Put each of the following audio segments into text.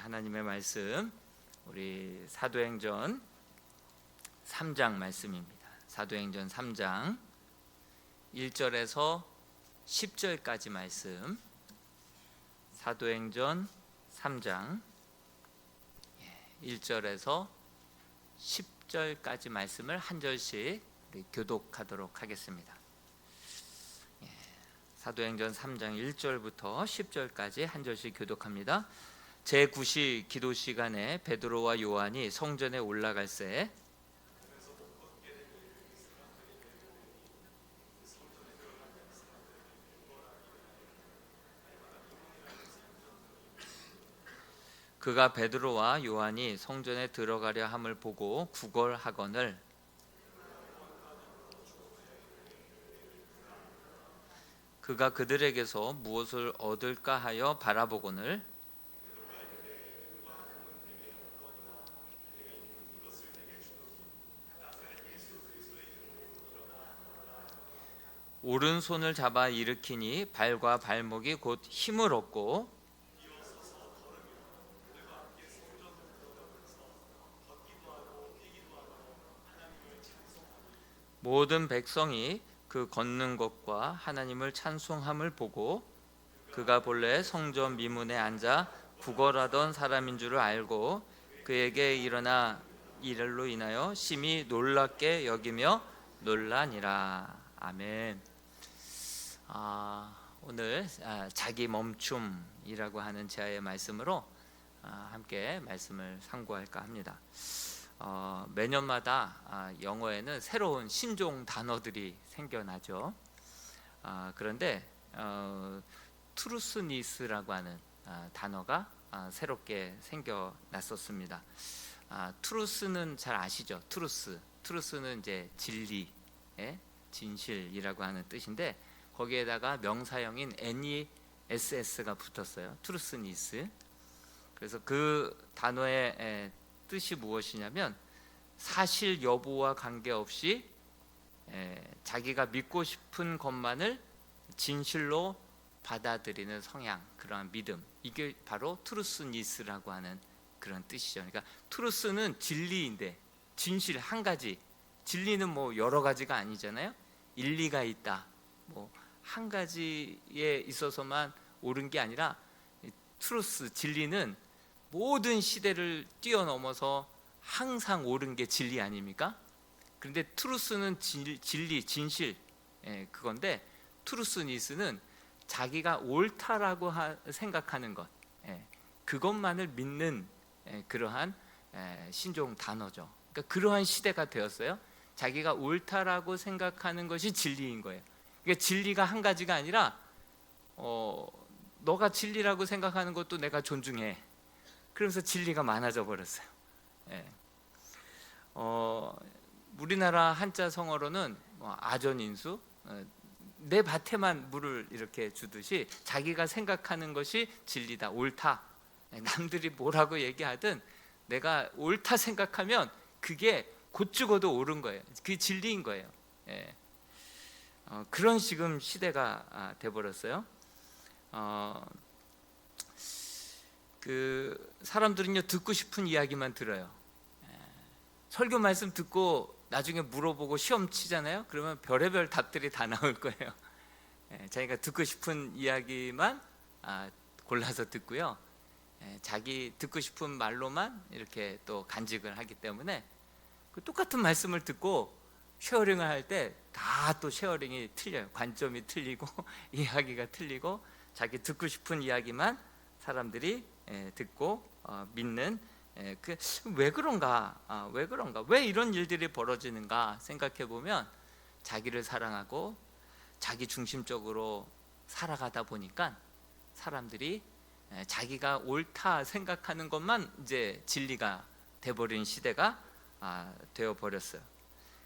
하나님의 말씀, 우리 사도행전 3장 말씀입니다. 사도행전 3장 1절에서 10절까지 말씀. 사도행전 3장 1절에서 10절까지 말씀을 한 절씩 우리 교독하도록 하겠습니다. 사도행전 3장 1절부터 10절까지 한 절씩 교독합니다. 제9시 기도 시간에 베드로와 요한이 성전에 올라갈새 그가 베드로와 요한이 성전에 들어가려 함을 보고 구걸하거늘 그가 그들에게서 무엇을 얻을까 하여 바라보거늘 오른손을 잡아 일으키니 발과 발목이 곧 힘을 얻고 모든 백성이 그 걷는 것과 하나님을 찬송함을 보고 그가 본래 성전 미문에 앉아 구걸하던 사람인 줄을 알고 그에게 일어나 이를로 인하여 심히 놀랍게 여기며 놀라니라. 아멘. 오늘 자기 멈춤이라고 하는 제아의 말씀으로 함께 말씀을 상고할까 합니다. 매년마다 영어에는 새로운 신종 단어들이 생겨나죠. 그런데 트루스니스라고 하는 단어가 새롭게 생겨났었습니다. 트루스는 잘 아시죠? 트루스는 이제 진리, 진실이라고 하는 뜻인데 거기에다가 명사형인 NESS가 붙었어요. 트루스니스. 그래서 그 단어의 뜻이 무엇이냐면 사실 여부와 관계없이 자기가 믿고 싶은 것만을 진실로 받아들이는 성향, 그러한 믿음, 이게 바로 트루스니스라고 하는 그런 뜻이죠. 그러니까 트루스는 진리인데 진실 한 가지, 진리는 뭐 여러 가지가 아니잖아요. 일리가 있다, 뭐 한 가지에 있어서만 옳은 게 아니라 트루스, 진리는 모든 시대를 뛰어넘어서 항상 옳은 게 진리 아닙니까? 그런데 트루스는 진리, 진실, 그건데 트루스니스는 자기가 옳다라고 생각하는 것, 그것만을 믿는 그러한 신종 단어죠. 그러니까 그러한 시대가 되었어요. 자기가 옳다라고 생각하는 것이 진리인 거예요. 그러니까 진리가 한 가지가 아니라 너가 진리라고 생각하는 것도 내가 존중해. 그러면서 진리가 많아져 버렸어요. 우리나라 한자 성어로는 아전인수, 내 밭에만 물을 이렇게 주듯이 자기가 생각하는 것이 진리다, 옳다. 남들이 뭐라고 얘기하든 내가 옳다 생각하면 그게 곧 죽어도 옳은 거예요. 그게 진리인 거예요. 그런 지금 시대가 돼버렸어요. 그 사람들은요, 듣고 싶은 이야기만 들어요. 설교 말씀 듣고 나중에 물어보고 시험 치잖아요. 그러면 별의별 답들이 다 나올 거예요. 자기가 듣고 싶은 이야기만 골라서 듣고요, 자기 듣고 싶은 말로만 이렇게 또 간직을 하기 때문에 그 똑같은 말씀을 듣고 쉐어링을 할 때 다 또 쉐어링이 틀려요. 관점이 틀리고 이야기가 틀리고 자기 듣고 싶은 이야기만 사람들이 듣고 믿는, 왜 그런가? 왜 이런 일들이 벌어지는가 생각해 보면 자기를 사랑하고 자기 중심적으로 살아가다 보니까 사람들이 자기가 옳다 생각하는 것만 이제 진리가 돼버린 시대가 되어 버렸어요.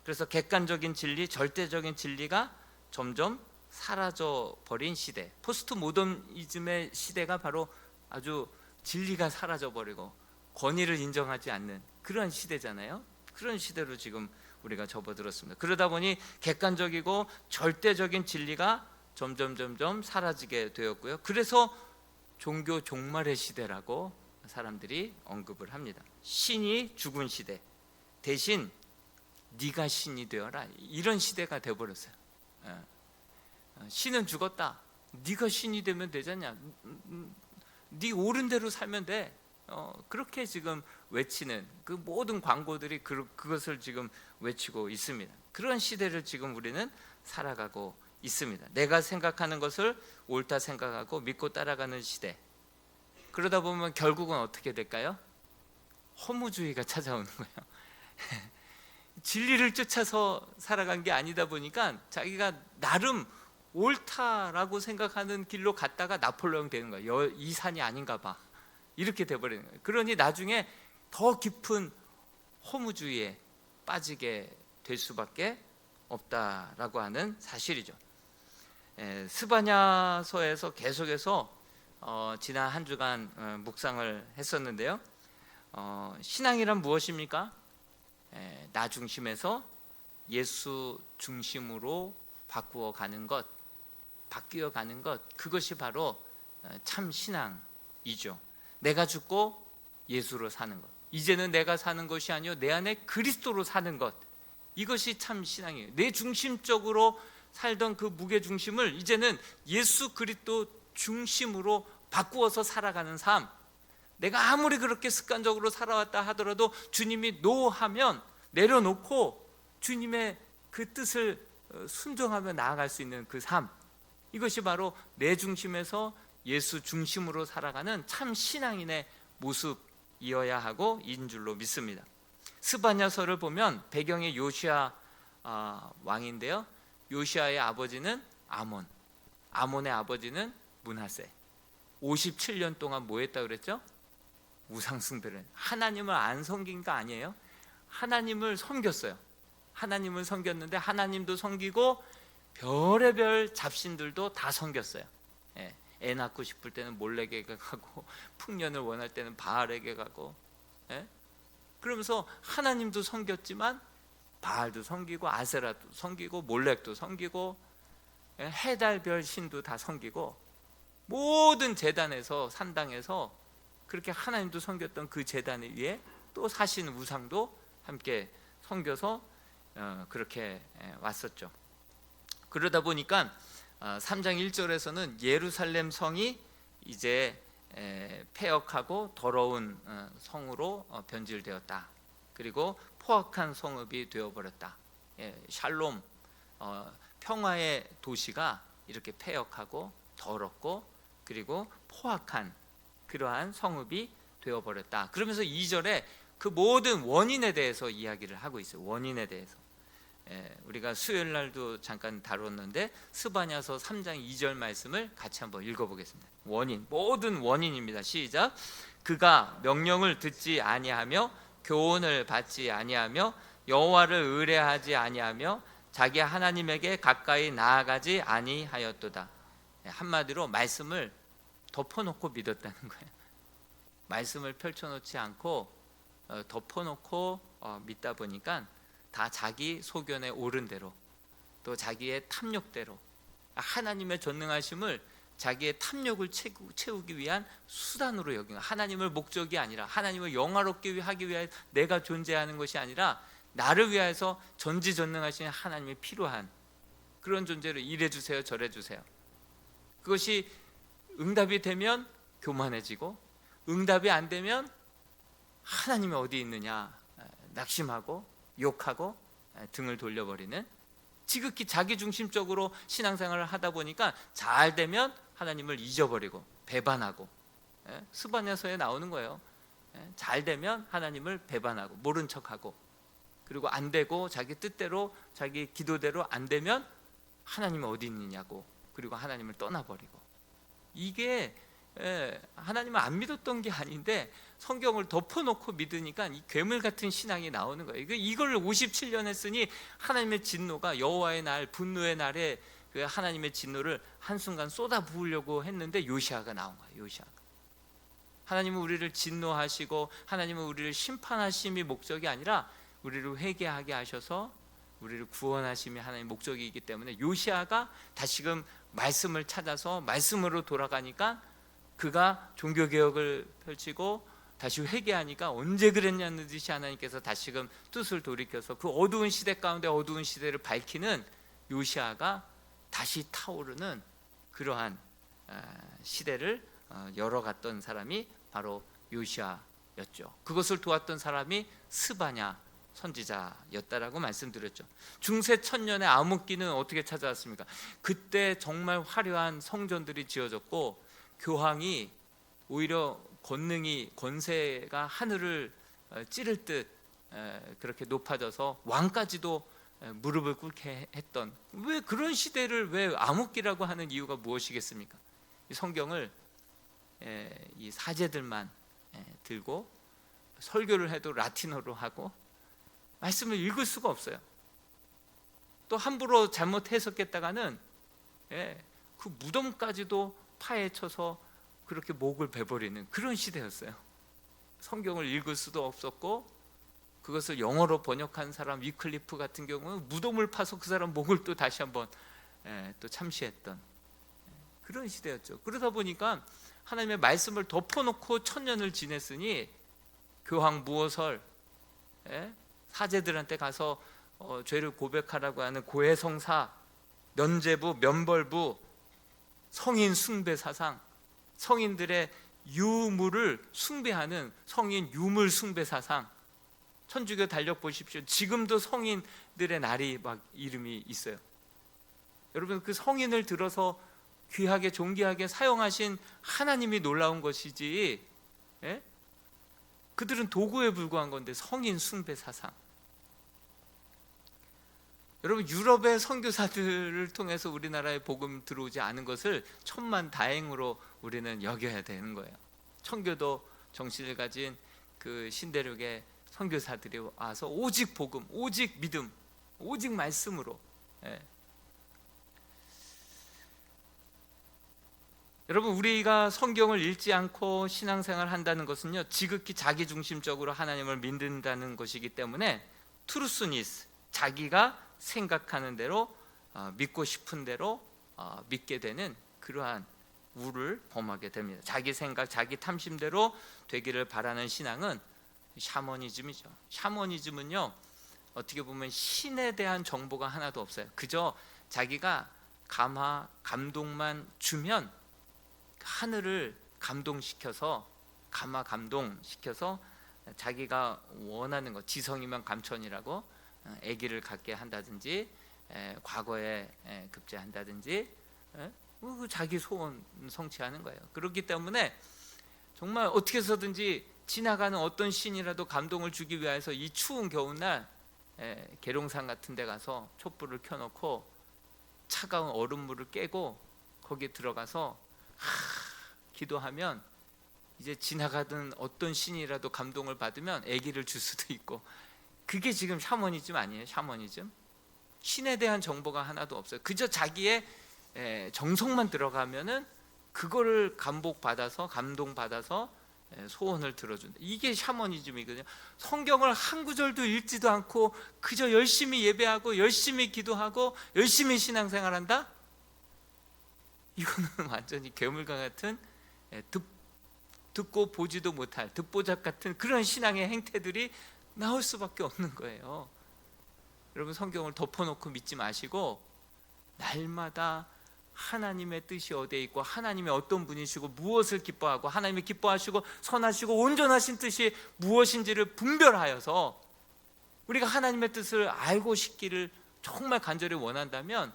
그래서 객관적인 진리, 절대적인 진리가 점점 사라져 버린 시대, 포스트 모더니즘의 시대가 바로 아주 진리가 사라져 버리고 권위를 인정하지 않는 그런 시대잖아요. 그런 시대로 지금 우리가 접어들었습니다. 그러다 보니 객관적이고 절대적인 진리가 점점 사라지게 되었고요. 그래서 종교 종말의 시대라고 사람들이 언급을 합니다. 신이 죽은 시대 대신 네가 신이 되어라, 이런 시대가 되어버렸어요. 신은 죽었다, 네가 신이 되면 되잖냐, 네 옳은 대로 살면 돼. 그렇게 지금 외치는 그 모든 광고들이 그것을 지금 외치고 있습니다. 그런 시대를 지금 우리는 살아가고 있습니다. 내가 생각하는 것을 옳다 생각하고 믿고 따라가는 시대. 그러다 보면 결국은 어떻게 될까요? 허무주의가 찾아오는 거예요. 진리를 쫓아서 살아간 게 아니다 보니까 자기가 나름 옳다라고 생각하는 길로 갔다가 나폴레옹 되는 거예요. 이 산이 아닌가 봐, 이렇게 돼버리는 거예요. 그러니 나중에 더 깊은 허무주의에 빠지게 될 수밖에 없다라고 하는 사실이죠. 스바냐서에서 계속해서 지난 한 주간 묵상을 했었는데요. 신앙이란 무엇입니까? 나 중심에서 예수 중심으로 바뀌어 가는 것, 그것이 바로 참 신앙이죠. 내가 죽고 예수로 사는 것, 이제는 내가 사는 것이 아니요 내 안에 그리스도로 사는 것, 이것이 참 신앙이에요. 내 중심적으로 살던 그 무게 중심을 이제는 예수 그리스도 중심으로 바꾸어서 살아가는 삶. 내가 아무리 그렇게 습관적으로 살아왔다 하더라도 주님이 노하면 내려놓고 주님의 그 뜻을 순종하며 나아갈 수 있는 그 삶, 이것이 바로 내 중심에서 예수 중심으로 살아가는 참 신앙인의 모습이어야 하고 인 줄로 믿습니다. 스바냐서를 보면 배경이 요시야 왕인데요, 요시야의 아버지는 아몬, 아몬의 아버지는 므낫세. 57년 동안 뭐 했다 그랬죠? 우상숭배를, 하나님을 안 섬긴 거 아니에요? 하나님을 섬겼어요. 하나님을 섬겼는데 하나님도 섬기고 별의별 잡신들도 다 섬겼어요. 애 낳고 싶을 때는 몰래에게 가고, 풍년을 원할 때는 바알에게 가고, 그러면서 하나님도 섬겼지만 바알도 섬기고 아세라도 섬기고 몰렉도 섬기고 해달별 신도 다 섬기고, 모든 제단에서 산당에서 그렇게 하나님도 섬겼던 그 제단 위에 또 사신 우상도 함께 섬겨서 그렇게 왔었죠. 그러다 보니까 3장 1절에서는 예루살렘 성이 이제 폐역하고 더러운 성으로 변질되었다. 그리고 포악한 성읍이 되어버렸다. 샬롬, 평화의 도시가 이렇게 폐역하고 더럽고 그리고 포악한 그러한 성읍이 되어버렸다. 그러면서 2절에 그 모든 원인에 대해서 이야기를 하고 있어요. 원인에 대해서. 우리가 수요일 날도 잠깐 다뤘는데 스바냐서 3장 2절 말씀을 같이 한번 읽어보겠습니다. 원인, 모든 원인입니다. 시작. 그가 명령을 듣지 아니하며 교훈을 받지 아니하며 여호와를 의뢰하지 아니하며 자기 하나님에게 가까이 나아가지 아니하였도다. 한마디로 말씀을 덮어놓고 믿었다는 거예요. 말씀을 펼쳐놓지 않고 덮어놓고 믿다 보니까 다 자기 소견에 옳은 대로, 또 자기의 탐욕대로, 하나님의 전능하심을 자기의 탐욕을 채우기 위한 수단으로 여기는, 하나님을 목적이 아니라, 하나님을 영화롭게 하기 위해 내가 존재하는 것이 아니라 나를 위해서 전지전능하신 하나님이 필요한 그런 존재로 이래주세요 저래주세요. 그것이 응답이 되면 교만해지고, 응답이 안 되면 하나님이 어디 있느냐 낙심하고 욕하고 등을 돌려버리는, 지극히 자기중심적으로 신앙생활을 하다 보니까 잘 되면 하나님을 잊어버리고 배반하고, 스바냐서에 나오는 거예요. 잘 되면 하나님을 배반하고 모른 척하고, 그리고 안 되고 자기 뜻대로 자기 기도대로 안 되면 하나님이 어디 있느냐고, 그리고 하나님을 떠나버리고. 이게 하나님을 안 믿었던 게 아닌데 성경을 덮어놓고 믿으니까 이 괴물 같은 신앙이 나오는 거예요. 이걸 57년 했으니 하나님의 진노가, 여호와의 날, 분노의 날에 그 하나님의 진노를 한순간 쏟아 부으려고 했는데 요시아가 나온 거예요. 요시아가. 하나님은 우리를 진노하시고 하나님은 우리를 심판하심이 목적이 아니라 우리를 회개하게 하셔서 우리를 구원하심이 하나님의 목적이기 때문에 요시아가 다시금 말씀을 찾아서 말씀으로 돌아가니까 그가 종교개혁을 펼치고 다시 회개하니까 언제 그랬냐는 듯이 하나님께서 다시금 뜻을 돌이켜서 그 어두운 시대 가운데 어두운 시대를 밝히는 요시아가 다시 타오르는 그러한 시대를 열어갔던 사람이 바로 요시아였죠. 그것을 도왔던 사람이 스바냐 선지자였다라고 말씀드렸죠. 중세 천년의 암흑기는 어떻게 찾아왔습니까? 그때 정말 화려한 성전들이 지어졌고 교황이 오히려 권세가 하늘을 찌를 듯 그렇게 높아져서 왕까지도 무릎을 꿇게 했던, 왜 그런 시대를 왜 암흑기라고 하는 이유가 무엇이겠습니까? 이 성경을 이 사제들만 들고 설교를 해도 라틴어로 하고 말씀을 읽을 수가 없어요. 또 함부로 잘못 해석했다가는 그 무덤까지도 파헤쳐서 그렇게 목을 베버리는 그런 시대였어요. 성경을 읽을 수도 없었고, 그것을 영어로 번역한 사람 위클리프 같은 경우는 무덤을 파서 그 사람 목을 또 다시 한번 또 참시했던 그런 시대였죠. 그러다 보니까 하나님의 말씀을 덮어놓고 천년을 지냈으니 교황 무호설, 사제들한테 가서 죄를 고백하라고 하는 고해성사, 면죄부, 면벌부, 성인 숭배 사상, 성인들의 유물을 숭배하는 성인 유물 숭배 사상, 천주교 달력 보십시오. 지금도 성인들의 날이 막 이름이 있어요. 여러분, 그 성인을 들어서 귀하게 존귀하게 사용하신 하나님이 놀라운 것이지, 그들은 도구에 불과한 건데 성인 숭배 사상. 여러분, 유럽의 선교사들을 통해서 우리나라에 복음 들어오지 않은 것을 천만다행으로 우리는 여겨야 되는 거예요. 청교도 정신을 가진 그 신대륙의 선교사들이 와서 오직 복음, 오직 믿음, 오직 말씀으로. 여러분, 우리가 성경을 읽지 않고 신앙생활을 한다는 것은요, 지극히 자기중심적으로 하나님을 믿는다는 것이기 때문에 트루스니스, 자기가 생각하는 대로 믿고 싶은 대로 믿게 되는 그러한 우를 범하게 됩니다. 자기 생각, 자기 탐심대로 되기를 바라는 신앙은 샤머니즘이죠. 샤머니즘은요, 어떻게 보면 신에 대한 정보가 하나도 없어요. 그저 자기가 감동만 주면 하늘을 감동시켜서, 감동시켜서 자기가 원하는 것, 지성이면 감천이라고 아기를 갖게 한다든지, 과거에 급제한다든지, 자기 소원 성취하는 거예요. 그렇기 때문에 정말 어떻게 해서든지 지나가는 어떤 신이라도 감동을 주기 위해서 이 추운 겨울날 계룡산 같은 데 가서 촛불을 켜놓고 차가운 얼음물을 깨고 거기에 들어가서 기도하면 이제 지나가던 어떤 신이라도 감동을 받으면 아기를 줄 수도 있고, 그게 지금 샤머니즘 아니에요? 샤머니즘? 신에 대한 정보가 하나도 없어요. 그저 자기의 정성만 들어가면은 그거를 감동받아서 소원을 들어준다. 이게 샤머니즘이거든요. 성경을 한 구절도 읽지도 않고 그저 열심히 예배하고 열심히 기도하고 열심히 신앙생활한다? 이거는 완전히 괴물과 같은, 듣고 보지도 못할 듣보잡 같은 그런 신앙의 행태들이 나올 수밖에 없는 거예요. 여러분, 성경을 덮어놓고 믿지 마시고 날마다 하나님의 뜻이 어디에 있고 하나님이 어떤 분이시고 무엇을 기뻐하고 하나님이 기뻐하시고 선하시고 온전하신 뜻이 무엇인지를 분별하여서 우리가 하나님의 뜻을 알고 싶기를 정말 간절히 원한다면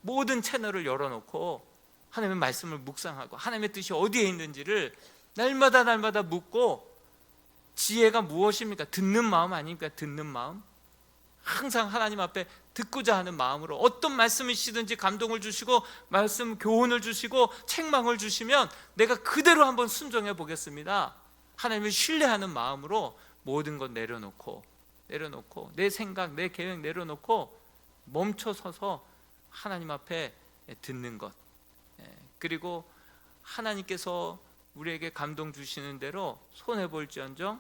모든 채널을 열어놓고 하나님의 말씀을 묵상하고 하나님의 뜻이 어디에 있는지를 날마다 묻고, 지혜가 무엇입니까? 듣는 마음 아닙니까? 듣는 마음. 항상 하나님 앞에 듣고자 하는 마음으로 어떤 말씀이시든지 감동을 주시고 말씀 교훈을 주시고 책망을 주시면 내가 그대로 한번 순종해 보겠습니다. 하나님을 신뢰하는 마음으로 모든 것 내려놓고 내 생각, 내 계획 내려놓고 멈춰서서 하나님 앞에 듣는 것, 그리고 하나님께서 우리에게 감동 주시는 대로 손해볼지언정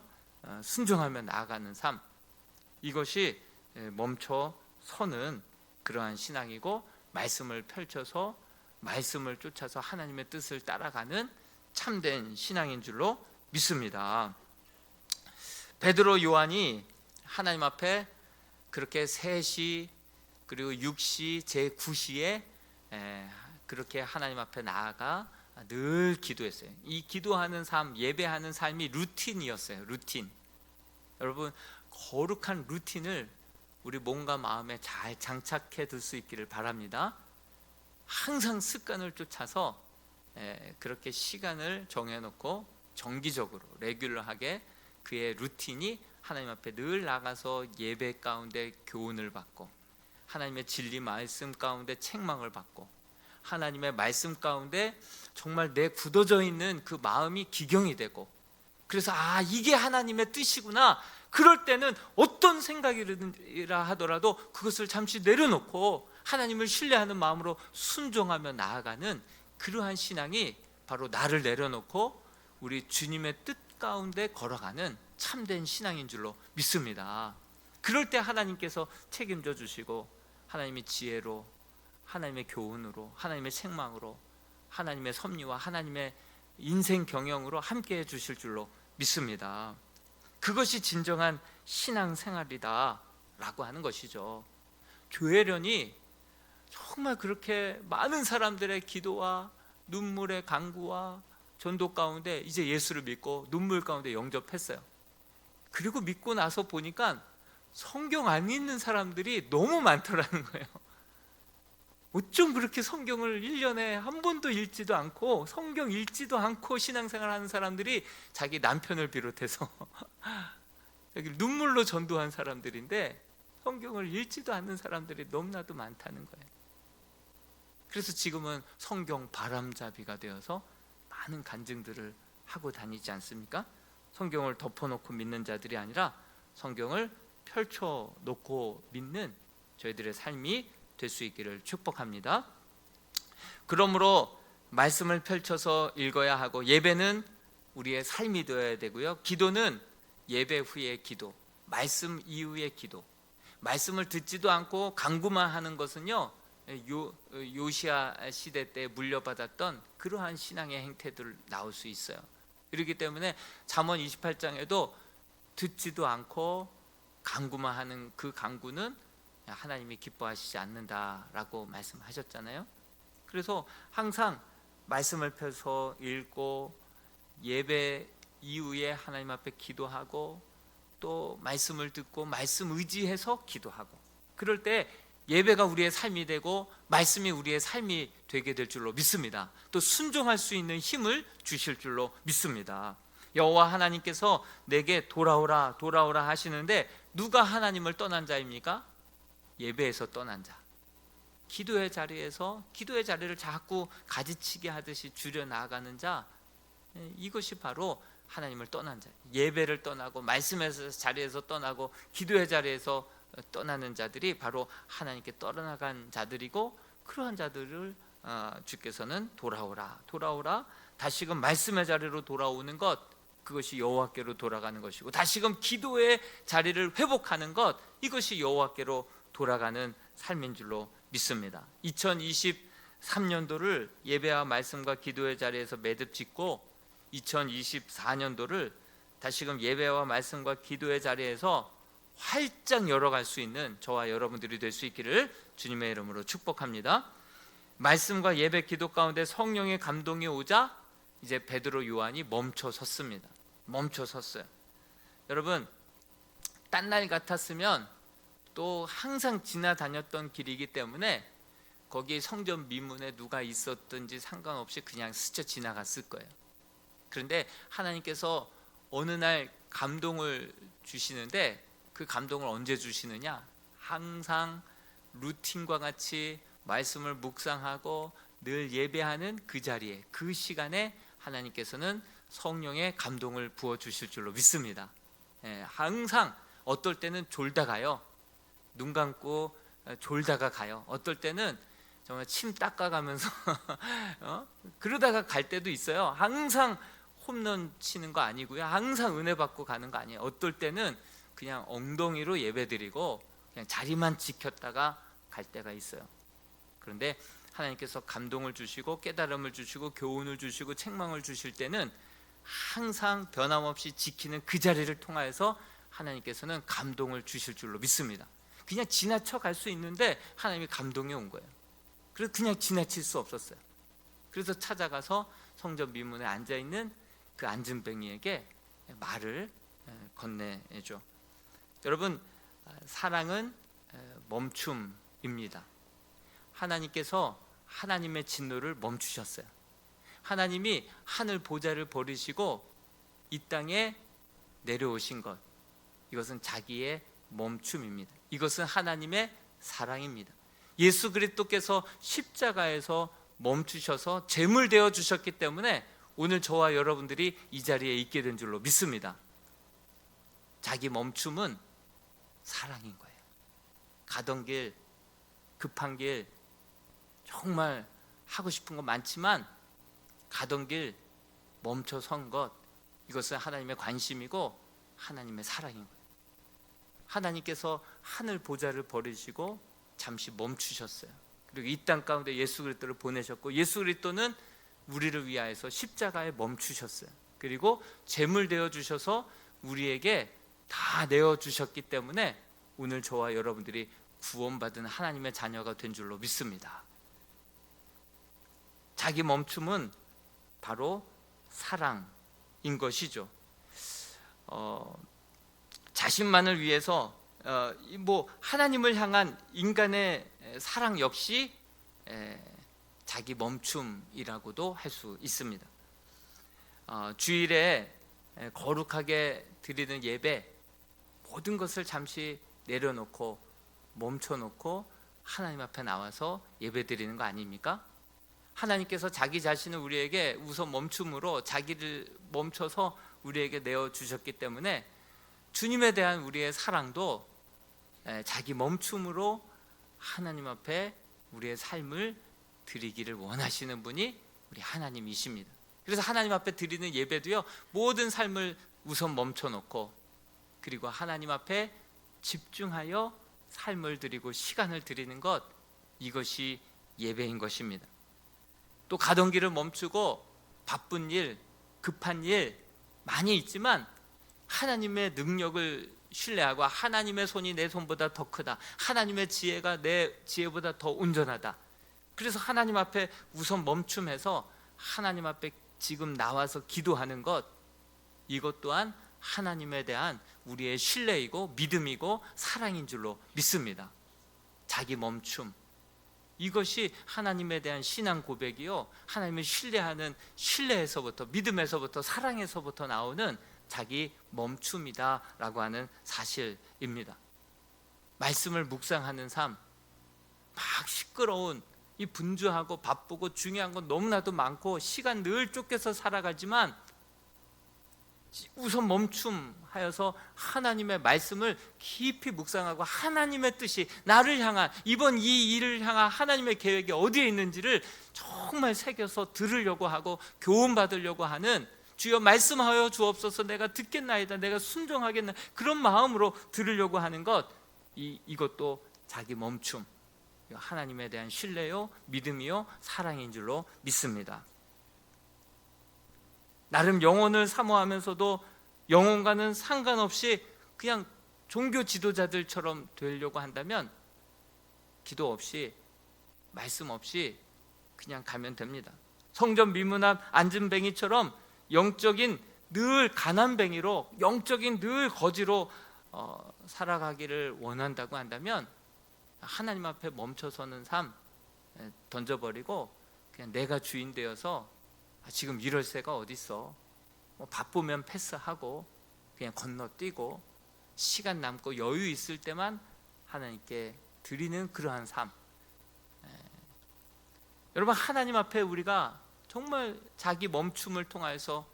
순종하며 나아가는 삶, 이것이 멈춰서는 그러한 신앙이고, 말씀을 펼쳐서 말씀을 쫓아서 하나님의 뜻을 따라가는 참된 신앙인 줄로 믿습니다. 베드로 요한이 하나님 앞에 그렇게 3시 그리고 6시 제9시에 그렇게 하나님 앞에 나아가 늘 기도했어요. 이 기도하는 삶, 예배하는 삶이 루틴이었어요. 루틴. 여러분, 거룩한 루틴을 우리 몸과 마음에 잘 장착해 둘 수 있기를 바랍니다. 항상 습관을 쫓아서 그렇게 시간을 정해놓고 정기적으로 레귤러하게 그의 루틴이 하나님 앞에 늘 나가서 예배 가운데 교훈을 받고, 하나님의 진리 말씀 가운데 책망을 받고, 하나님의 말씀 가운데 정말 내 굳어져 있는 그 마음이 기경이 되고, 그래서 이게 하나님의 뜻이구나. 그럴 때는 어떤 생각이라 하더라도 그것을 잠시 내려놓고 하나님을 신뢰하는 마음으로 순종하며 나아가는 그러한 신앙이 바로 나를 내려놓고 우리 주님의 뜻 가운데 걸어가는 참된 신앙인 줄로 믿습니다. 그럴 때 하나님께서 책임져 주시고, 하나님의 지혜로, 하나님의 교훈으로, 하나님의 책망으로, 하나님의 섭리와 하나님의 인생 경영으로 함께해 주실 줄로 믿습니다. 그것이 진정한 신앙생활이다 라고 하는 것이죠. 교회련이 정말 그렇게 많은 사람들의 기도와 눈물의 간구와 전도 가운데 이제 예수를 믿고 눈물 가운데 영접했어요. 그리고 믿고 나서 보니까 성경 안 읽는 사람들이 너무 많더라는 거예요. 어쩜 그렇게 성경을 1년에 한 번도 읽지도 않고 성경 읽지도 않고 신앙생활 하는 사람들이 자기 남편을 비롯해서 여기 눈물로 전도한 사람들인데 성경을 읽지도 않는 사람들이 너무나도 많다는 거예요. 그래서 지금은 성경 바람잡이가 되어서 많은 간증들을 하고 다니지 않습니까? 성경을 덮어놓고 믿는 자들이 아니라 성경을 펼쳐놓고 믿는 저희들의 삶이 될 수 있기를 축복합니다. 그러므로 말씀을 펼쳐서 읽어야 하고, 예배는 우리의 삶이 되어야 되고요, 기도는 예배 후의 기도, 말씀 이후의 기도. 말씀을 듣지도 않고 간구만 하는 것은요, 요시야 시대 때 물려받았던 그러한 신앙의 행태들 나올 수 있어요. 그렇기 때문에 잠언 28장에도 듣지도 않고 간구만 하는 그 간구는 하나님이 기뻐하시지 않는다라고 말씀하셨잖아요. 그래서 항상 말씀을 펴서 읽고, 예배 이후에 하나님 앞에 기도하고, 또 말씀을 듣고 말씀 의지해서 기도하고, 그럴 때 예배가 우리의 삶이 되고 말씀이 우리의 삶이 되게 될 줄로 믿습니다. 또 순종할 수 있는 힘을 주실 줄로 믿습니다. 여호와 하나님께서 내게 돌아오라 돌아오라 하시는데, 누가 하나님을 떠난 자입니까? 예배에서 떠난 자, 기도의 자리에서 기도의 자리를 자꾸 가지치기 하듯이 줄여 나가는 자, 이것이 바로 하나님을 떠난 자, 예배를 떠나고 말씀의 자리에서 떠나고 기도의 자리에서 떠나는 자들이 바로 하나님께 떠나간 자들이고, 그러한 자들을 주께서는 돌아오라 돌아오라, 다시금 말씀의 자리로 돌아오는 것, 그것이 여호와께로 돌아가는 것이고, 다시금 기도의 자리를 회복하는 것, 이것이 여호와께로 돌아가는 삶인 줄로 믿습니다. 2023년도를 예배와 말씀과 기도의 자리에서 매듭 짓고, 2024년도를 다시금 예배와 말씀과 기도의 자리에서 활짝 열어갈 수 있는 저와 여러분들이 될 수 있기를 주님의 이름으로 축복합니다. 말씀과 예배 기도 가운데 성령의 감동이 오자 이제 베드로 요한이 멈춰 섰습니다. 멈춰 섰어요. 여러분, 딴 날 같았으면 또 항상 지나다녔던 길이기 때문에 거기 성전 미문에 누가 있었든지 상관없이 그냥 스쳐 지나갔을 거예요. 그런데 하나님께서 어느 날 감동을 주시는데, 그 감동을 언제 주시느냐? 항상 루틴과 같이 말씀을 묵상하고 늘 예배하는 그 자리에, 그 시간에 하나님께서는 성령의 감동을 부어주실 줄로 믿습니다. 항상 어떨 때는 졸다가요, 눈 감고 졸다가 가요. 어떨 때는 정말 침 닦아가면서 그러다가 갈 때도 있어요. 항상 홈런 치는 거 아니고요, 항상 은혜 받고 가는 거 아니에요. 어떨 때는 그냥 엉덩이로 예배드리고 그냥 자리만 지켰다가 갈 때가 있어요. 그런데 하나님께서 감동을 주시고 깨달음을 주시고 교훈을 주시고 책망을 주실 때는 항상 변함없이 지키는 그 자리를 통하여서 하나님께서는 감동을 주실 줄로 믿습니다. 그냥 지나쳐 갈 수 있는데 하나님이 감동이 온 거예요. 그래서 그냥 지나칠 수 없었어요. 그래서 찾아가서 성전 미문에 앉아있는 그 안진뱅이에게 말을 건네죠. 여러분, 사랑은 멈춤입니다. 하나님께서 하나님의 진노를 멈추셨어요. 하나님이 하늘 보좌를 버리시고 이 땅에 내려오신 것, 이것은 자기의 멈춤입니다. 이것은 하나님의 사랑입니다. 예수 그리스도께서 십자가에서 멈추셔서 제물 되어 주셨기 때문에 오늘 저와 여러분들이 이 자리에 있게 된 줄로 믿습니다. 자기 멈춤은 사랑인 거예요. 가던 길, 급한 길, 정말 하고 싶은 거 많지만 가던 길 멈춰 선 것, 이것은 하나님의 관심이고 하나님의 사랑인 거예요. 하나님께서 하늘 보좌를 버리시고 잠시 멈추셨어요. 그리고 이 땅 가운데 예수 그리스도를 보내셨고, 예수 그리스도는 우리를 위하여서 십자가에 멈추셨어요. 그리고 제물 되어 주셔서 우리에게 다 내어 주셨기 때문에 오늘 저와 여러분들이 구원받은 하나님의 자녀가 된 줄로 믿습니다. 자기 멈춤은 바로 사랑인 것이죠. 자신만을 위해서 하나님을 향한 인간의 사랑 역시 자기 멈춤이라고도 할 수 있습니다. 주일에 거룩하게 드리는 예배, 모든 것을 잠시 내려놓고 멈춰놓고 하나님 앞에 나와서 예배 드리는 거 아닙니까? 하나님께서 자기 자신을 우리에게 우선 멈춤으로 자기를 멈춰서 우리에게 내어주셨기 때문에 주님에 대한 우리의 사랑도 자기 멈춤으로 하나님 앞에 우리의 삶을 드리기를 원하시는 분이 우리 하나님이십니다. 그래서 하나님 앞에 드리는 예배도요, 모든 삶을 우선 멈춰놓고 그리고 하나님 앞에 집중하여 삶을 드리고 시간을 드리는 것, 이것이 예배인 것입니다. 또 가던 길을 멈추고 바쁜 일, 급한 일 많이 있지만 하나님의 능력을 신뢰하고 하나님의 손이 내 손보다 더 크다, 하나님의 지혜가 내 지혜보다 더 온전하다, 그래서 하나님 앞에 우선 멈춤해서 하나님 앞에 지금 나와서 기도하는 것, 이것 또한 하나님에 대한 우리의 신뢰이고 믿음이고 사랑인 줄로 믿습니다. 자기 멈춤, 이것이 하나님에 대한 신앙 고백이요, 하나님을 신뢰하는 신뢰에서부터, 믿음에서부터, 사랑에서부터 나오는 자기 멈춤이다라고 하는 사실입니다. 말씀을 묵상하는 삶, 막 시끄러운 이 분주하고 바쁘고 중요한 건 너무나도 많고 시간 늘 쫓겨서 살아가지만 우선 멈춤하여서 하나님의 말씀을 깊이 묵상하고 하나님의 뜻이 나를 향한, 이번 이 일을 향한 하나님의 계획이 어디에 있는지를 정말 새겨서 들으려고 하고 교훈받으려고 하는, 주여 말씀하여 주옵소서, 내가 듣겠나이다, 내가 순종하겠나, 그런 마음으로 들으려고 하는 것, 이것도 자기 멈춤, 하나님에 대한 신뢰요, 믿음이요, 사랑인 줄로 믿습니다. 나름 영혼을 사모하면서도 영혼과는 상관없이 그냥 종교 지도자들처럼 되려고 한다면 기도 없이 말씀 없이 그냥 가면 됩니다. 성전 미문 앞 안진뱅이처럼 영적인 늘 가난뱅이로, 영적인 늘 거지로 살아가기를 원한다고 한다면 하나님 앞에 멈춰서는 삶 던져버리고 그냥 내가 주인 되어서 지금 이럴 새가 어딨어, 바쁘면 패스하고 그냥 건너뛰고 시간 남고 여유 있을 때만 하나님께 드리는 그러한 삶. 여러분, 하나님 앞에 우리가 정말 자기 멈춤을 통해서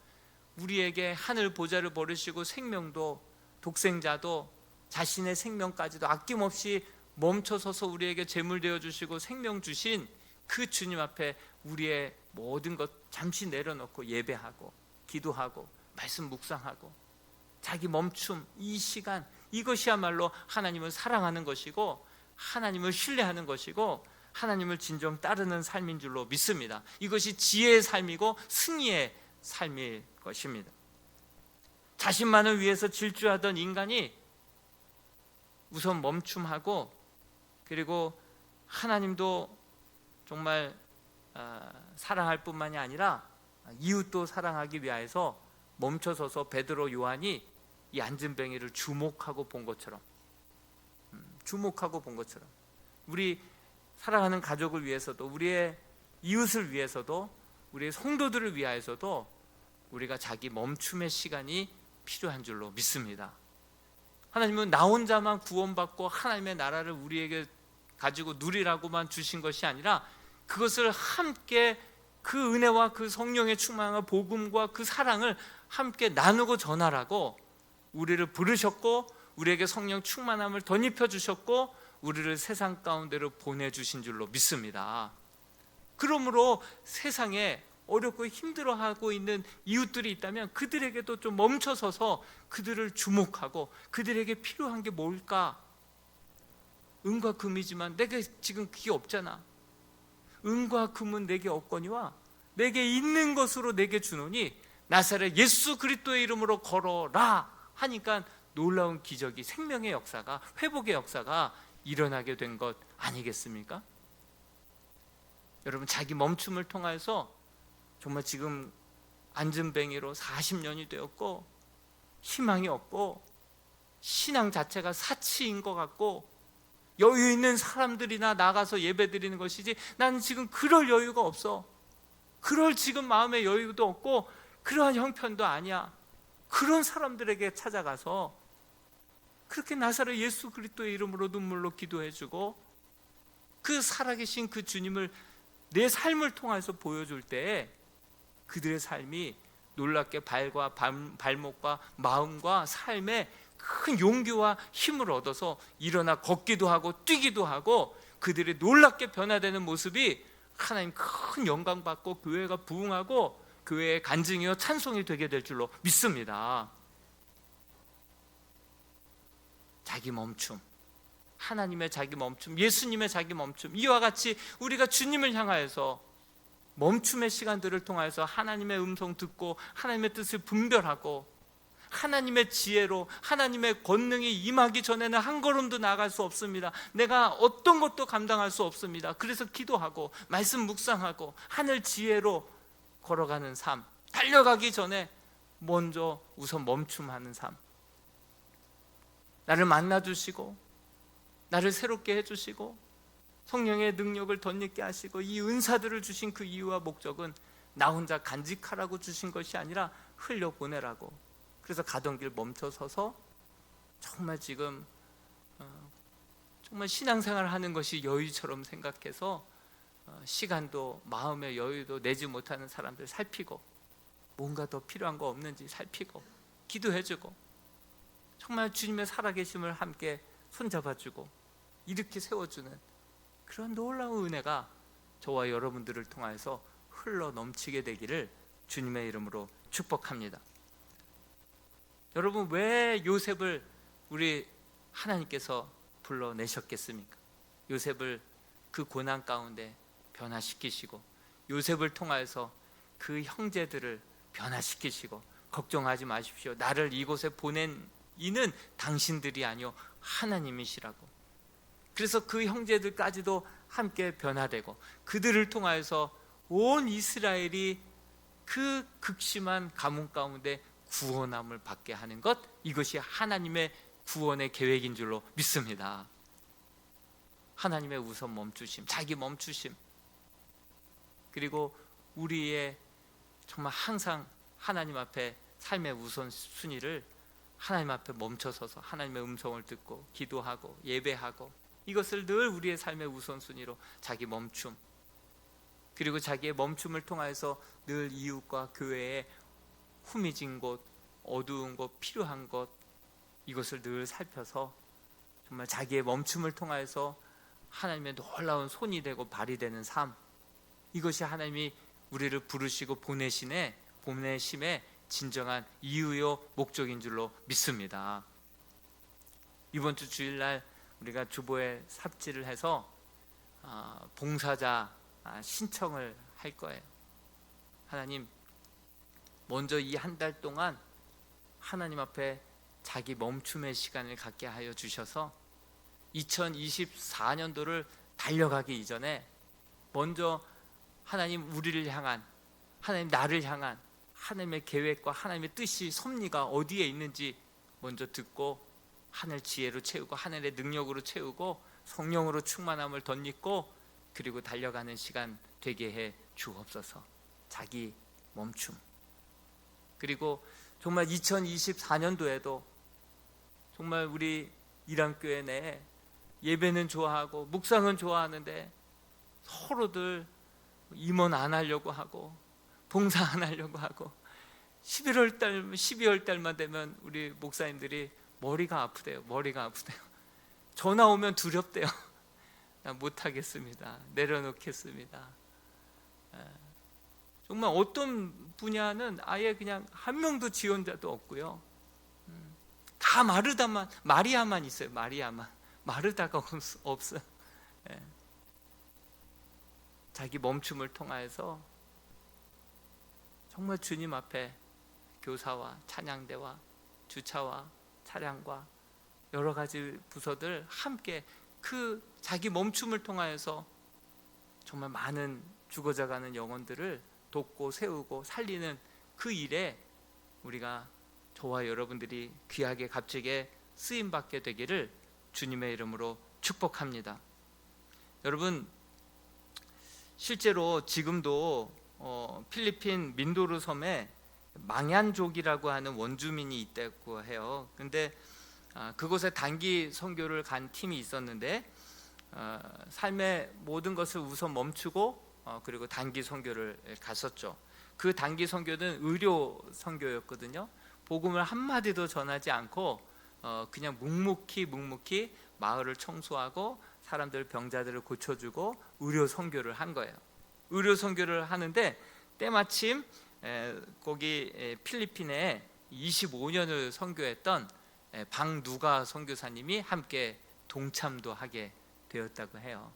우리에게 하늘 보좌를 버리시고 생명도, 독생자도, 자신의 생명까지도 아낌없이 멈춰서서 우리에게 제물 되어 주시고 생명 주신 그 주님 앞에 우리의 모든 것 잠시 내려놓고 예배하고 기도하고 말씀 묵상하고 자기 멈춤, 이 시간, 이것이야말로 하나님을 사랑하는 것이고 하나님을 신뢰하는 것이고 하나님을 진정 따르는 삶인 줄로 믿습니다. 이것이 지혜의 삶이고 승리의 삶일 것입니다. 자신만을 위해서 질주하던 인간이 우선 멈춤하고, 그리고 하나님도 정말 사랑할 뿐만이 아니라 이웃도 사랑하기 위해서 멈춰서서 베드로, 요한이 이 안진뱅이를 주목하고 본 것처럼, 우리 사랑하는 가족을 위해서도, 우리의 이웃을 위해서도, 우리의 성도들을 위하여서도 우리가 자기 멈춤의 시간이 필요한 줄로 믿습니다. 하나님은 나 혼자만 구원받고 하나님의 나라를 우리에게 가지고 누리라고만 주신 것이 아니라 그것을 함께, 그 은혜와 그 성령의 충만한 복음과 그 사랑을 함께 나누고 전하라고 우리를 부르셨고, 우리에게 성령 충만함을 덧입혀 주셨고, 우리를 세상 가운데로 보내주신 줄로 믿습니다. 그러므로 세상에 어렵고 힘들어하고 있는 이웃들이 있다면 그들에게도 좀 멈춰서서 그들을 주목하고, 그들에게 필요한 게 뭘까? 은과 금이지만 내게 지금 그게 없잖아. 은과 금은 내게 없거니와 내게 있는 것으로 내게 주노니 나사렛 예수 그리스도의 이름으로 걸어라 하니까 놀라운 기적이, 생명의 역사가, 회복의 역사가 일어나게 된 것 아니겠습니까? 여러분, 자기 멈춤을 통해서 정말 지금 안진뱅이로 40년이 되었고 희망이 없고 신앙 자체가 사치인 것 같고 여유 있는 사람들이나 나가서 예배 드리는 것이지 나는 지금 그럴 여유가 없어, 그럴 지금 마음의 여유도 없고 그러한 형편도 아니야. 그런 사람들에게 찾아가서 그렇게 나사렛 예수 그리스도의 이름으로 눈물로 기도해주고 그 살아계신 그 주님을 내 삶을 통해서 보여줄 때 그들의 삶이 놀랍게 발과 발목과 마음과 삶에 큰 용기와 힘을 얻어서 일어나 걷기도 하고 뛰기도 하고 그들이 놀랍게 변화되는 모습이 하나님 큰 영광 받고 교회가 부흥하고 교회의 간증이요 찬송이 되게 될 줄로 믿습니다. 자기 멈춤, 하나님의 자기 멈춤, 예수님의 자기 멈춤, 이와 같이 우리가 주님을 향하여서 멈춤의 시간들을 통해서 하나님의 음성 듣고 하나님의 뜻을 분별하고 하나님의 지혜로 하나님의 권능이 임하기 전에는 한 걸음도 나아갈 수 없습니다. 내가 어떤 것도 감당할 수 없습니다. 그래서 기도하고 말씀 묵상하고 하늘 지혜로 걸어가는 삶, 달려가기 전에 먼저 우선 멈춤하는 삶, 나를 만나주시고 나를 새롭게 해주시고 성령의 능력을 덧입게 하시고 이 은사들을 주신 그 이유와 목적은 나 혼자 간직하라고 주신 것이 아니라 흘려보내라고. 그래서 가던 길 멈춰서서 정말 지금 정말 신앙생활을 하는 것이 여유처럼 생각해서 시간도 마음의 여유도 내지 못하는 사람들 살피고 뭔가 더 필요한 거 없는지 살피고 기도해주고 정말 주님의 살아계심을 함께 손잡아주고 이렇게 세워주는 그런 놀라운 은혜가 저와 여러분들을 통해서 흘러 넘치게 되기를 주님의 이름으로 축복합니다. 여러분, 왜 요셉을 우리 하나님께서 불러내셨겠습니까? 요셉을 그 고난 가운데 변화시키시고 요셉을 통하여서 그 형제들을 변화시키시고 걱정하지 마십시오, 나를 이곳에 보낸 이는 당신들이 아니요 하나님이시라고. 그래서 그 형제들까지도 함께 변화되고 그들을 통하여서 온 이스라엘이 그 극심한 가뭄 가운데 구원함을 받게 하는 것, 이것이 하나님의 구원의 계획인 줄로 믿습니다. 하나님의 우선 멈추심, 자기 멈추심, 그리고 우리의 정말 항상 하나님 앞에 삶의 우선순위를 하나님 앞에 멈춰서서 하나님의 음성을 듣고 기도하고 예배하고 이것을 늘 우리의 삶의 우선순위로 자기 멈춤, 그리고 자기의 멈춤을 통해서 늘 이웃과 교회에 후미진 곳, 어두운 곳, 필요한 것, 이것을 늘 살펴서 정말 자기의 멈춤을 통해서 하나님의 놀라운 손이 되고 발이 되는 삶, 이것이 하나님이 우리를 부르시고 보내심의 진정한 이유요 목적인 줄로 믿습니다. 이번 주 주일날 우리가 주보에 삽질을 해서 봉사자 신청을 할 거예요. 하나님, 먼저 이 한 달 동안 하나님 앞에 자기 멈춤의 시간을 갖게 하여 주셔서 2024년도를 달려가기 이전에 먼저 하나님 우리를 향한, 하나님 나를 향한 하나님의 계획과 하나님의 뜻이, 섭리가 어디에 있는지 먼저 듣고 하늘 지혜로 채우고 하늘의 능력으로 채우고 성령으로 충만함을 덧입고 그리고 달려가는 시간 되게 해 주옵소서. 자기 멈춤. 그리고 정말 2024년도에도 정말 우리 이랑교회 내에 예배는 좋아하고 묵상은 좋아하는데 서로들 임원 안 하려고 하고 봉사 안 하려고 하고 11월 달, 12월 달만 되면 우리 목사님들이 머리가 아프대요. 머리가 아프대요. 전화 오면 두렵대요. 나 못하겠습니다. 내려놓겠습니다. 정말 어떤 분야는 아예 그냥 한 명도 지원자도 없고요. 다 마리아만 있어요. 마르다가 없어요. 자기 멈춤을 통하여서 정말 주님 앞에 교사와 찬양대와 주차와 차량과 여러 가지 부서들 함께 그 자기 멈춤을 통하여서 정말 많은 죽어져가는 영혼들을 돕고 세우고 살리는 그 일에 우리가, 저와 여러분들이 귀하게 값지게 쓰임받게 되기를 주님의 이름으로 축복합니다. 여러분, 실제로 지금도 필리핀 민도르 섬에 망얀족이라고 하는 원주민이 있다고 해요. 근데 그곳에 단기 선교를 간 팀이 있었는데 삶의 모든 것을 우선 멈추고 그리고 단기 선교를 갔었죠. 그 단기 선교는 의료 선교였거든요. 복음을 한마디도 전하지 않고 그냥 묵묵히 마을을 청소하고 사람들 병자들을 고쳐주고 의료 선교를 한 거예요. 의료 선교를 하는데 때마침 거기 필리핀에 25년을 선교했던 방누가 선교사님이 함께 동참도 하게 되었다고 해요.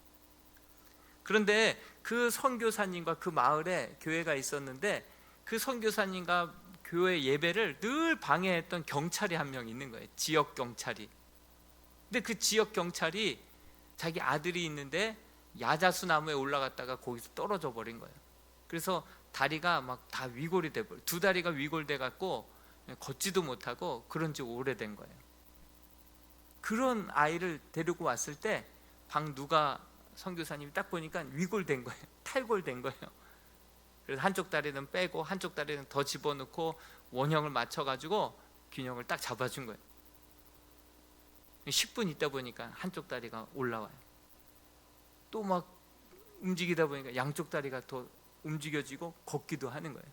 그런데 그 선교사님과 그 마을에 교회가 있었는데 그 선교사님과 교회 예배를 늘 방해했던 경찰이 한 명 있는 거예요. 지역 경찰이. 근데 그 지역 경찰이 자기 아들이 있는데 야자수 나무에 올라갔다가 거기서 떨어져 버린 거예요. 그래서 다리가 막 다 위골이 돼 버려. 두 다리가 위골돼 갖고 걷지도 못하고 그런 지 오래된 거예요. 그런 아이를 데리고 왔을 때 방누가 선교사님이 딱 보니까 위골된 거예요. 탈골된 거예요. 그래서 한쪽 다리는 빼고 한쪽 다리는 더 집어넣고 원형을 맞춰가지고 균형을 딱 잡아준 거예요. 10분 있다 보니까 한쪽 다리가 올라와요. 또 막 움직이다 보니까 양쪽 다리가 더 움직여지고 걷기도 하는 거예요.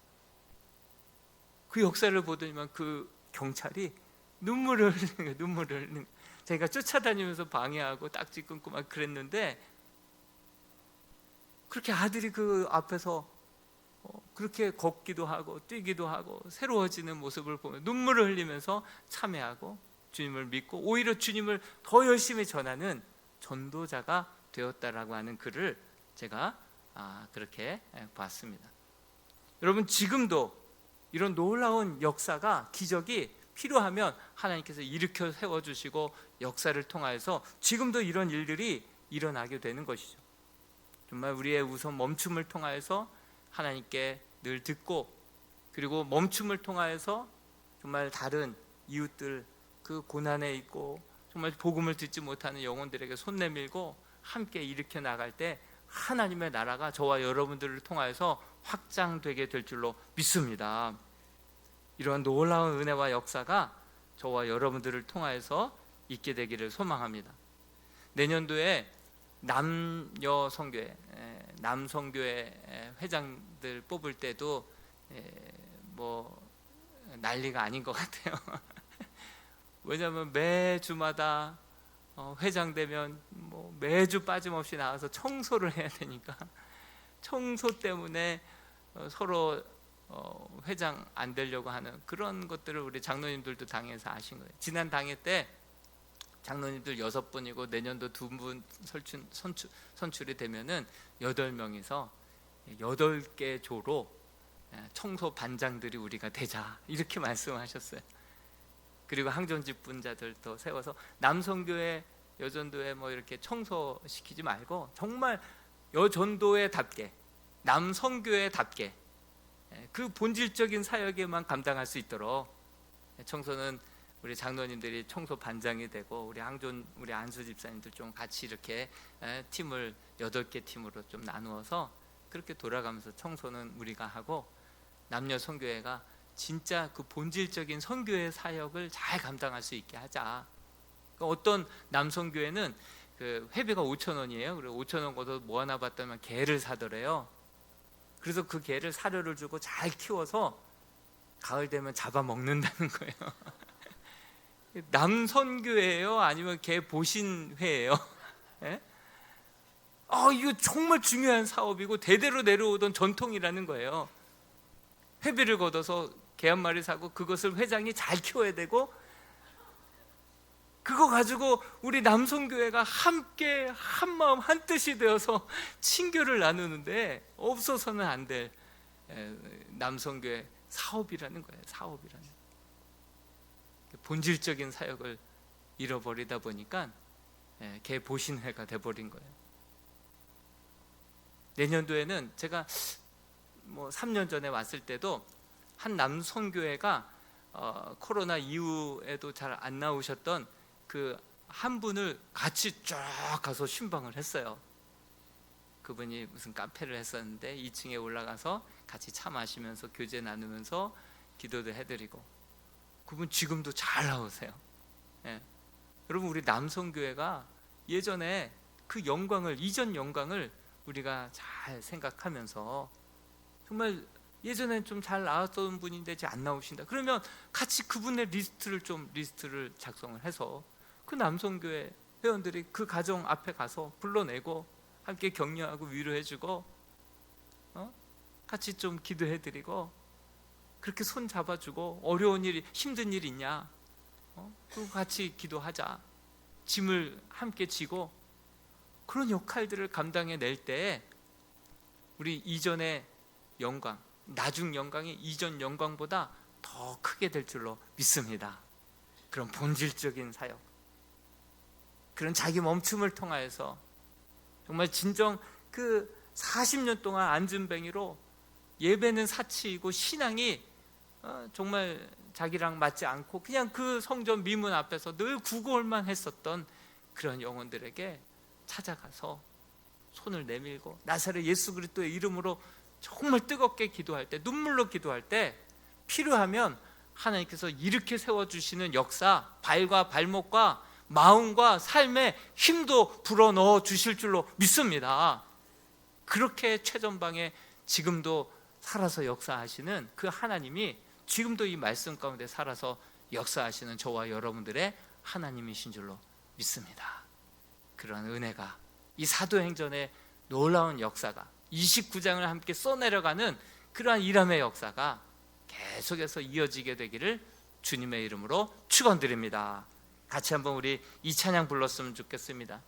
그 역사를 보더니만 그 경찰이 눈물을 흘리는 거예요. 눈물을 흘리는 거예요. 제가 쫓아다니면서 방해하고 딱지 끊고 막 그랬는데 그렇게 아들이 그 앞에서 그렇게 걷기도 하고 뛰기도 하고 새로워지는 모습을 보면 눈물을 흘리면서 참회하고 주님을 믿고 오히려 주님을 더 열심히 전하는 전도자가 되었다라고 하는 글을 제가 그렇게 봤습니다. 여러분, 지금도 이런 놀라운 역사가, 기적이 필요하면 하나님께서 일으켜 세워주시고 역사를 통하여서 지금도 이런 일들이 일어나게 되는 것이죠. 정말 우리의 우선 멈춤을 통하여서 하나님께 늘 듣고, 그리고 멈춤을 통하여서 정말 다른 이웃들, 그 고난에 있고 정말 복음을 듣지 못하는 영혼들에게 손 내밀고 함께 일으켜 나갈 때 하나님의 나라가 저와 여러분들을 통하여서 확장되게 될 줄로 믿습니다. 이러한 놀라운 은혜와 역사가 저와 여러분들을 통하여서 있게 되기를 소망합니다. 내년도에 남녀 선교회, 남선교회 회장들 뽑을 때도 뭐 난리가 아닌 것 같아요. 왜냐하면 매주마다 회장 되면 뭐 매주 빠짐없이 나와서 청소를 해야 되니까 청소 때문에 서로 회장 안 되려고 하는 그런 것들을 우리 장로님들도 당에서 아신 거예요. 지난 당회 때 장로님들 6분이고 내년도 2분 선출이 되면은 8명이서 8개 조로 청소 반장들이 우리가 되자 이렇게 말씀하셨어요. 그리고 항전 직분자들도 세워서 남성교회, 여전도회 뭐 이렇게 청소시키지 말고 정말 여전도회답게, 남성교회답게 그 본질적인 사역에만 감당할 수 있도록 청소는 우리 장로님들이 청소 반장이 되고 우리 항전, 우리 안수 집사님들 좀 같이 이렇게 팀을 8개 팀으로 좀 나누어서 그렇게 돌아가면서 청소는 우리가 하고 남녀 선교회가 진짜 그 본질적인 선교의 사역을 잘 감당할 수 있게 하자. 어떤 남성교회는 그 회비가 5,000원이에요. 그리고 5,000원 걷어 모아놔 봤더니 개를 사더래요. 그래서 그 개를 사료를 주고 잘 키워서 가을 되면 잡아먹는다는 거예요. 남선교회예요? 아니면 개 보신회예요? 예? 이거 정말 중요한 사업이고 대대로 내려오던 전통이라는 거예요. 회비를 걷어서 개 한 마리 사고 그것을 회장이 잘 키워야 되고, 그거 가지고 우리 남성교회가 함께 한마음 한뜻이 되어서 친교를 나누는데 없어서는 안 될 남성교회 사업이라는 거예요. 사업이라는 본질적인 사역을 잃어버리다 보니까 개 보신회가 돼버린 거예요. 내년도에는 제가 뭐 3년 전에 왔을 때도 한 남성교회가 코로나 이후에도 잘 안 나오셨던 그 한 분을 같이 쫙 가서 신방을 했어요. 그분이 무슨 카페를 했었는데 2층에 올라가서 같이 차 마시면서 교제 나누면서 기도도 해드리고, 그분 지금도 잘 나오세요. 여러분, 우리 남성교회가 예전에 그 영광을, 이전 영광을 우리가 잘 생각하면서, 정말 예전엔 좀 잘 나왔던 분인데 이제 안 나오신다 그러면 같이 그분의 리스트를 작성을 해서 그 남성교회 회원들이 그 가정 앞에 가서 불러내고 함께 격려하고 위로해주고 같이 좀 기도해드리고, 그렇게 손 잡아주고, 어려운 일, 힘든 일 있냐 그리고 같이 기도하자, 짐을 함께 지고, 그런 역할들을 감당해낼 때 우리 이전의 영광, 나중 영광이 이전 영광보다 더 크게 될 줄로 믿습니다. 그런 본질적인 사역, 그런 자기 멈춤을 통하여서 정말 진정 그 40년 동안 앉은뱅이로 예배는 사치이고 신앙이 정말 자기랑 맞지 않고 그냥 그 성전 미문 앞에서 늘 구걸만 했었던 그런 영혼들에게 찾아가서 손을 내밀고 나사렛 예수 그리스도의 이름으로 정말 뜨겁게 기도할 때, 눈물로 기도할 때 필요하면 하나님께서 이렇게 세워주시는 역사, 발과 발목과 마음과 삶에 힘도 불어넣어 주실 줄로 믿습니다. 그렇게 최전방에 지금도 살아서 역사하시는 그 하나님이 지금도 이 말씀 가운데 살아서 역사하시는 저와 여러분들의 하나님이신 줄로 믿습니다. 그런 은혜가, 이 사도행전의 놀라운 역사가, 29장을 함께 써내려가는 그러한 일함의 역사가 계속해서 이어지게 되기를 주님의 이름으로 축원드립니다. 같이 한번 우리 이 찬양 불렀으면 좋겠습니다.